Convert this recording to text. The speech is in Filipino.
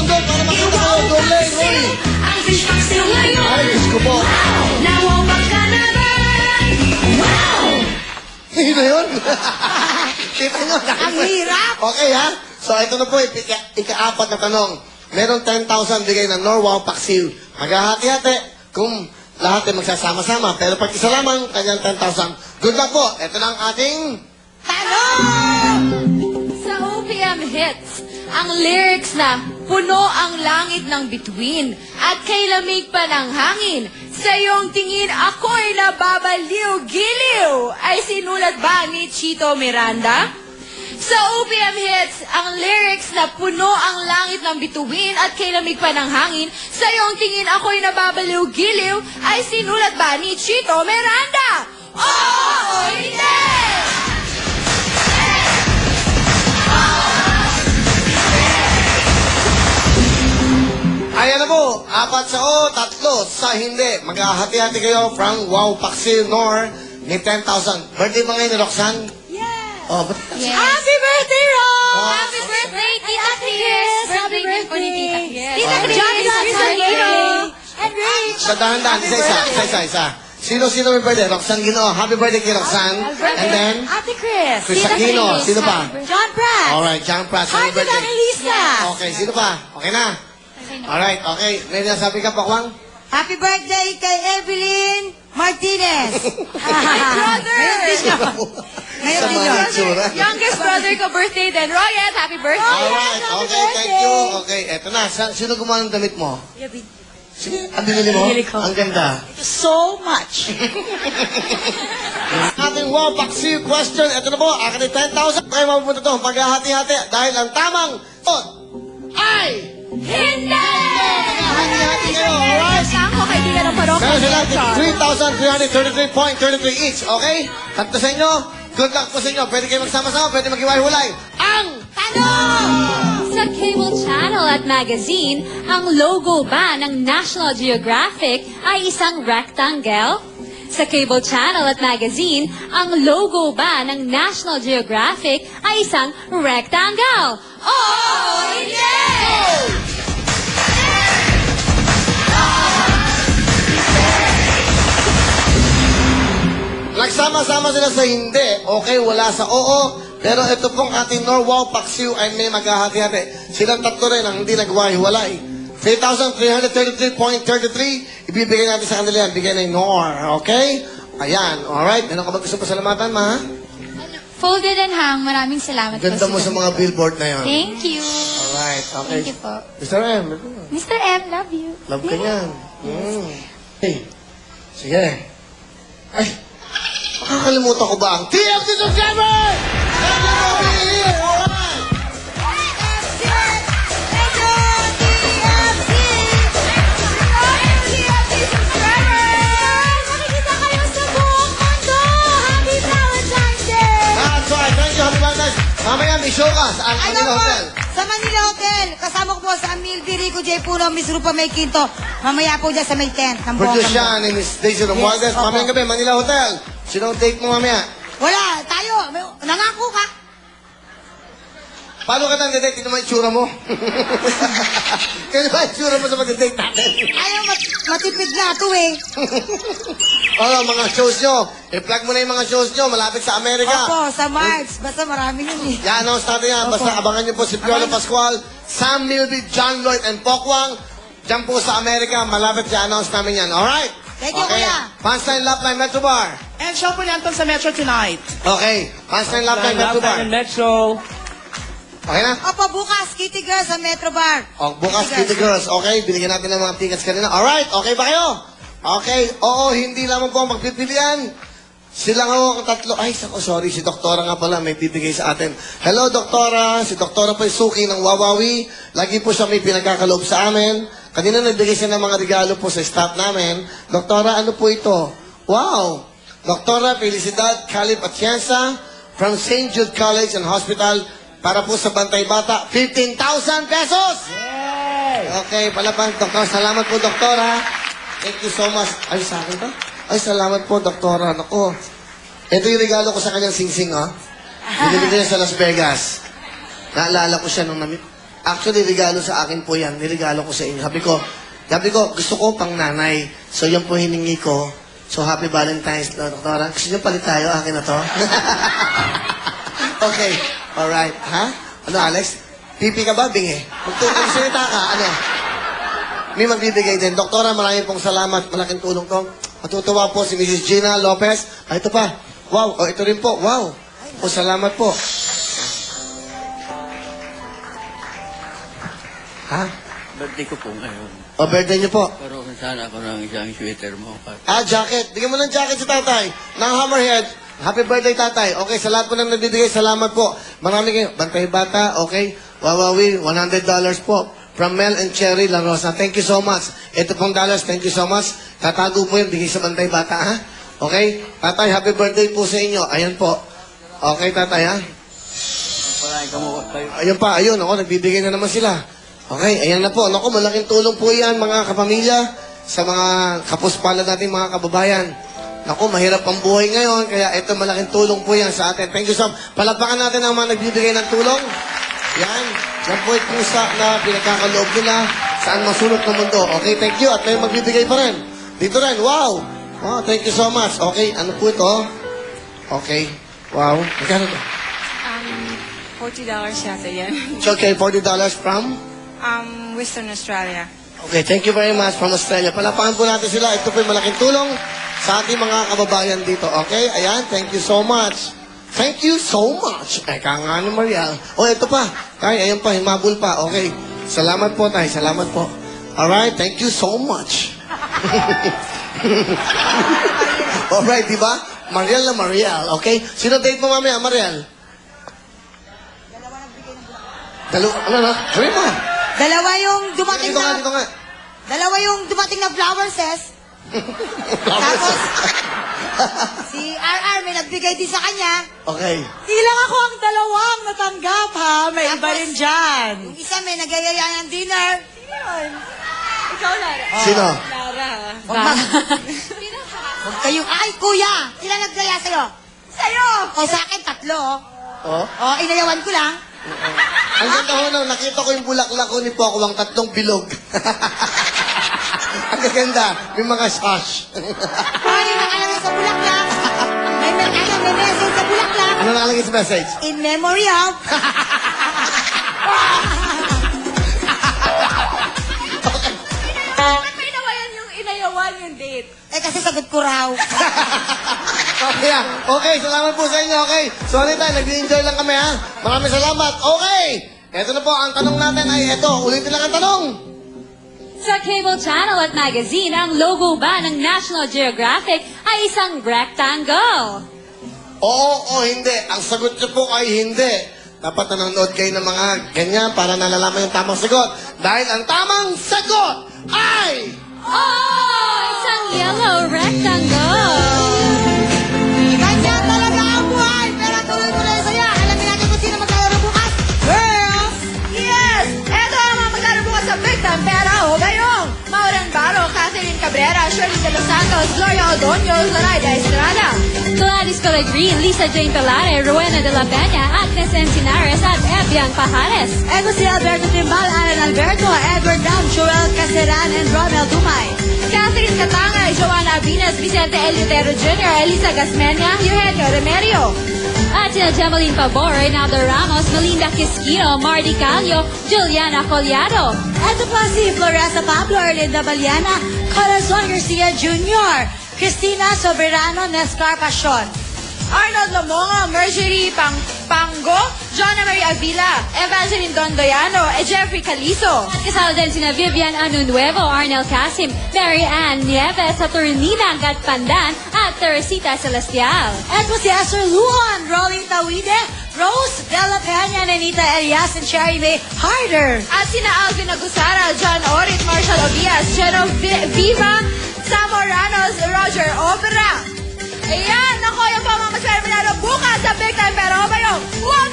doon para makita kayo. Doble, Roy. Ang fish paksiw ngayon. Ay, Diyos ko po. Nawawag ka na ba? Wow! Hindi na yun. Kita nyo. Ang hirap. Okay, ha? So, ito na po, ika-apat na tanong. Meron 10,000 bigay ng Norwalk Paksiw. Maghahati-hati kung lahat ay magsasama-sama. Pero pag isa lamang, kanyang 10,000. Good luck po. Ito na ang ating... Tanong! Sa OPM hits, ang lyrics na puno ang langit ng bituin at kay lamig pa ng hangin. Sa iyong tingin ako'y nababaliw-giliw ay sinulat ba ni Chito Miranda? Sa OPM hits, ang lyrics na puno ang langit ng bituin at kay lamig pa ng hangin. Sa iyong tingin ako'y nababaliw-giliw ay sinulat ba ni Chito Miranda? Oo! Hindi! Ayan na po, 4 sa o, 3 sa hindi. Maghahati-hati kayo from Wow Paksiw Nor ni 10,000. Birthday ba ngayon ni Roxanne? Yes. Oh, ba't Yes. Happy birthday, Ron! Oh. Happy birthday, Tita Chris! Happy birthday! Tita Chris! Johnny Sansalino! And Rich! Sa dahan-dahan, isa. Sino may birthday? Roxanne Ginoo. Happy birthday kay Roxanne. And then, Ate Chris! Chris Aquino. Sino pa? John Pratt! Alright, John Pratt. Happy Heart of birthday. Annalisa! Okay, sino pa? Okay na? Alright, okay. May nasabi ka, Pakwang? Happy birthday kay Evelyn Martinez! brother! Ngayon din yun. Ngayon Sa din mga yun. itsura. Youngest brother ko birthday din. Royet, happy birthday! Alright, happy okay, thank birthday. you. Okay, eto na. Sino gumawa ng damit mo? Sige, ang binili mo? Binili ko. Ang ganda. So much! Ating Wow Paksiw question. Ito na po, akin ay 10,000. Kayo mapupunta to. Paghahati-hati. Dahil ang tamang tot ay... Hindi! Paghahati-hati kayo, alright? Saan ko kaibigan ng parokya? Meron sila 3,333.33 each, okay? Tatlo sa inyo. Good luck po sa inyo. Pwede kayo magsama-sama, pwede maghiwalay-hulay. Ang Sa cable channel at magazine, ang logo ba ng National Geographic ay isang rectangle? Sa cable channel at magazine, ang logo ba ng National Geographic ay isang rectangle? Oo! Hindi! nagsama-sama sila sa hindi. Okay, wala sa oo. Pero ito pong ating Norwalk Paksiw ay may maghahati-hati. Silang tatlo rin ang hindi nagwahiwalay. 3,333.33. Ibibigay natin sa kanila yan. Bigay na yung Nor. Okay? Ayan. Alright. Meron ka ba gusto pasalamatan, ma? Folded and hang, maraming salamat Ganda mo sa mga billboard na yan. Thank you. Alright. Okay. Thank you po. Mr. M. Mr. M, love you. Love ka niyan. Hey. Sige. Ay. Makakalimutan ko ba ang TFC subscriber? Alright. Nakikita kayo sa buong mundo. Happy Valentine's Day! That's right. Thank you. Happy Valentine's. Mamaya may show ka sa Manila Hotel. Sa Manila Hotel. Kasama ko po sa Amil Birico J. Puno, Miss Rupa May Quinto. Mamaya po dyan sa May 10. ng Produce Bongga. siya ni Miss Daisy Romualdez. opo. Mamayang gabi, Manila Hotel. Sino ang date mo mamaya? Wala, tayo. Nangako ka. Paano ka nang date? Tignan mo yung itsura mo. Kaya ba yung itsura mo sa mag-date natin? Ayaw matipid na ito eh. Mga shows nyo. I-plug mo na yung mga shows nyo. Malapit sa Amerika. Opo, sa March. Basta marami yun eh. I-announce natin yan. Basta abangan nyo po si Piolo Pascual, Sam Milby, John Lloyd, and Pokwang. Diyan po sa Amerika. Malapit i-announce namin yan. Alright? Thank you, kuya. Punchline Lap Line Metro Bar. And show po niyan sa Metro tonight. Okay. Punchline Lap Line Metro Bar. Metro. Okay na? Opo, bukas, Kitty Girl sa Metro Bar. O, bukas, Kitty Girls. Okay, binigyan natin ng mga tickets kanina. Alright, okay ba kayo? Okay, oo, hindi lamang po ang magpipilian. Sila nga ang tatlo. Ay, sorry, si Doktora nga pala may bibigay sa atin. Hello, Doktora. Si Doktora po Suki ng Wawawi. Lagi po siya may pinagkakaloob sa amin. Kanina nagbigay siya ng mga regalo po sa staff namin. Doktora, ano po ito? Wow! Doktora Felicidad Calip Atienza from St. Jude College and Hospital para po sa Bantay Bata, 15,000 pesos! Okay, palapang, Doktor. Salamat po, Doktora. Thank you so much. Ay, sa akin ba? Ay, salamat po, Doktora. Naku. Ito yung regalo ko sa kanyang singsing, ha? Binili ko niya sa Las Vegas. Naalala ko siya nung Actually, regalo sa akin po yan. Niregalo ko sa inyo. Sabi ko, gusto ko pang nanay. So, yan po hiningi ko. So, happy Valentine's, no, Doktora. Gusto niyo palit tayo? Akin na to. Okay. Alright. Ha? Ano, Alex? Pipi ka ba? Bingi. Magsalita ka. Ano? May magbibigay din. Doktora, maraming pong salamat. Malaking tulong to. Matutuwa po si Mrs. Gina Lopez. Ito pa. Wow. O, ito rin po. Wow. O, salamat po. Ha? Birthday ko po ngayon. O, birthday niyo po. Karoon sana ako ng isang sweater mo. Jacket. Bigyan mo ng jacket si tatay. Ng Hammerhead. Happy birthday, tatay. Okay, sa lahat po nang nabibigay, salamat po. Marami kayo. Bantay Bata, okay. Wawawi, $100 po. From Mel and Cherry La Rosa. Thank you so much. Ito pong dollars, thank you so much. Tatago po yun, bigay sa Bantay Bata, ha? Okay? Tatay, happy birthday po sa inyo. Ayan po. Okay, tatay, ha? Ayun pa, ayun. Ako, nagbibigay na naman sila. Okay, ayan na po. Naku, malaking tulong po yan, mga kapamilya, sa mga kapuspalad natin, mga kababayan. Naku, mahirap ang buhay ngayon, kaya ito malaking tulong po yan sa atin. Thank you so much. Palakpakan natin ang mga nagbibigay ng tulong. Yan. Yan po ay pusa na pinagkakaloob nila saan masulot ng mundo. Okay, thank you. At may magbibigay pa rin. Dito rin. Wow. Wow, thank you so much. Okay, ano po ito? Okay. Wow. Magkano ito? $40 yata yan. It's okay, $40 from? Western Australia. Okay, thank you very much from Australia. Palapakan po natin sila. Ito po yung malaking tulong sa ating mga kababayan dito. Okay? Ayan, thank you so much. Thank you so much. Eka nga ni Mariel. O, ito pa. Tay, ayun pa, himabol pa. Okay. Salamat po, tay. Salamat po. Alright, thank you so much. Alright, di ba? Mariel na Mariel. Okay? Sino date mo mamaya, Mariel? Ano na? Sabi mo. Dalawa yung dumating Dito nga, na... dito nga. Dalawa yung dumating na flowerses. Tapos, si RR may nagbigay din sa kanya. Okay. Ilang ako ang dalawang natanggap, ha? May iba Tapos, rin dyan. Yung isa may nagyayaya ng dinner. Ikaw, Lara. Sino? Lara. Huwag kayong... Ay, kuya! Sila naggaya sa'yo? Sa'yo! O, sa akin, 3. Oh? O, inayawan ko lang. Ang ganda ho nang nakita ko yung bulaklak ko ni Poco, ang 3 bilog. Ang gaganda. May mga sash. Ay, nakalagay sa bulaklak. May message sa bulaklak. Ano nakalagay sa message? In memory of... Bakit may nawayan yung inayawan yung date? Eh, kasi sagot ko raw. Okay, okay, salamat po sa inyo, okay? Sorry tayo, nag-enjoy lang kami, ha? Maraming salamat. Okay! Ito na po, ang tanong natin ay ito. Ulitin lang ang tanong. Sa cable channel at magazine, ang logo ba ng National Geographic ay isang rectangle? Oo o hindi. Ang sagot niyo po ay hindi. Dapat nanonood kayo ng mga ganyan para nalalaman yung tamang sagot. Dahil ang tamang sagot ay... Oh! Isang yellow rectangle! Kanya talaga ang buhay. Pero tuloy-tuloy saya. Alamin natin kung sino maglalaro bukas. Girls! Yes! Eto ang mga magkano bukas sa Big Time Pera o Gayong! Maurang Baro, Catherine Cabrera, Shirley De Los Santos, Gloria Odoño, Zoraida Estrada. Gladys Pellegrin, Lisa Jane Pelare, Rowena de la Peña, Agnes Encinares at Ebian Pajares. Ego si Alberto Timbal, Alan Alberto, Edward Dam, Joel Caceran, and Romel Dumay. Catherine Katangay, Joanna Abinas, Vicente Eleuterio Jr., Elisa Gasmeña, Eugenio Remerio. At sina Jemeline Pabor, Reynaldo Ramos, Melinda Quisquino, Marty Calio, Juliana Collado. Ito po si Floresa Pablo, Erlinda Baliana, Corazon Garcia Jr., Cristina Soberano, Nescar Pasion. Arnold Lamonga, Marjorie Pango, Jonna Marie Avila, Evangeline Dondoyano, Jeffrey Calizo. At kasama din sina Vivian Anunuevo, Arnel Casim, Mary Ann Nieves, Saturnina Gatpandan, at Teresita Celestial. Ito si Esther Luan, Rolling Tawide, Rose Della Peña, Nenita Elias, and Cherry May Harder. At sina Alvin Agusara, John Orit, Marshall Obias, Viva, Samoranos, Roger Opera. Ayan, naku, yung po mga masaya manalo bukas sa Big Time Pero Bayong. Huwag